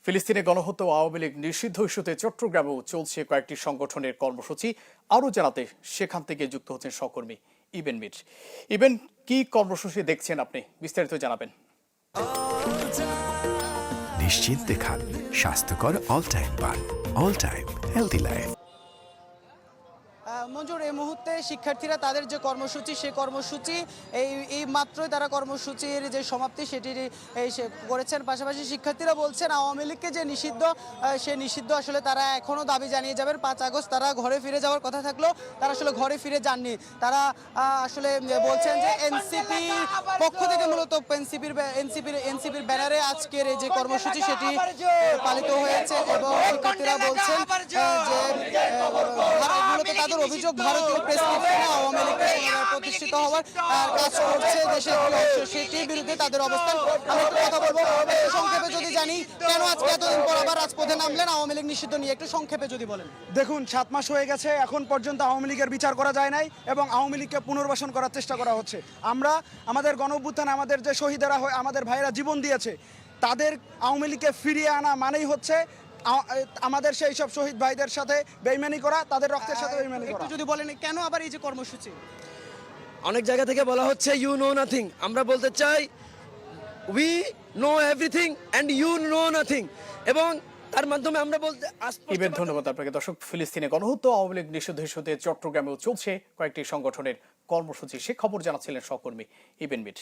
ফিলিস্তিনে গণহত্যা ও আওয়ামী লীগ নিষিদ্ধ ইস্যুতে চট্টগ্রামেও চলছে কয়েকটি সংগঠনের কর্মসূচি। আরও জানাতে সেখান থেকে যুক্ত হচ্ছেন সহকর্মী ইবেন মির। ইবেন, কি কর্মসূচি দেখছেন আপনি, বিস্তারিত জানাবেন। নিশ্চিন্তে খান স্বাস্থ্যকর অল টাইম পান, অল টাইম হেলদি লাইফ। মঞ্জুর, এই মুহূর্তে শিক্ষার্থীরা তাদের যে কর্মসূচি সেই কর্মসূচি এই মাত্রই তারা কর্মসূচির যে সমাপ্তি সেটি করেছেন। পাশাপাশি শিক্ষার্থীরা বলছেন আওয়ামী লীগকে যে নিষিদ্ধ সে নিষিদ্ধ আসলে তারা এখনও দাবি জানিয়ে যাবেন। 5 আগস্ট তারা ঘরে ফিরে যাওয়ার কথা থাকলেও তারা আসলে ঘরে ফিরে যাননি। তারা আসলে বলছেন যে এনসিপি পক্ষ থেকে মূলত এনসিপির ব্যানারে আজকের এই যে কর্মসূচি সেটি পালিত হয়েছে এবং শিক্ষার্থীরা বলছেন যে মূলত তাদের অভিযোগ ভারতীয় প্রেসক্রিপশনে আওয়ামী লীগের প্রতিষ্ঠিত হওয়ার কাজ করছে দেশের সেটির বিরুদ্ধে তাদের অবস্থান। আমি একটু কথা বলবো, সংক্ষেপে যদি জানি কেন আজকে এতদিন পর আবার রাজপথে নামলেন আওয়ামী লীগ নিষিদ্ধ নিয়ে, একটু সংক্ষেপে যদি বলেন। দেখুন, 7 মাস হয়ে গেছে, এখন পর্যন্ত আওয়ামী লীগের বিচার করা যায় নাই এবং আওয়ামী লীগকে পুনর্বাসন করার চেষ্টা করা হচ্ছে। আমরা আমাদের গণঅভ্যুত্থানে আমাদের যে শহীদেরা আমাদের ভাইয়েরা জীবন দিয়েছে তাদের আওয়ামী লীগকে ফিরিয়ে আনা মানেই হচ্ছে আমাদের সেই সব শহীদ ভাইদের সাথে বেইমানি করা, তাদের রক্তের সাথে বেইমানি করা। একটু যদি বলেন কেন আবার এই যে কর্মসূচি? অনেক জায়গা থেকে বলা হচ্ছে ইউ নো নাথিং, আমরা বলতে চাই we know everything and you know nothing, এবং তার মাধ্যমে আমরা বলতে ইবেন, ধন্যবাদ আপনাকে। দর্শক, ফিলিস্তিনে গণহত্যা আওয়ামী লীগ নিষিদ্ধ ইস্যুতে চট্টগ্রামেও চলছে কয়েকটি সংগঠনের কর্মসূচি, সে খবর জানাচ্ছিলেন সহকর্মী ইবেন মির।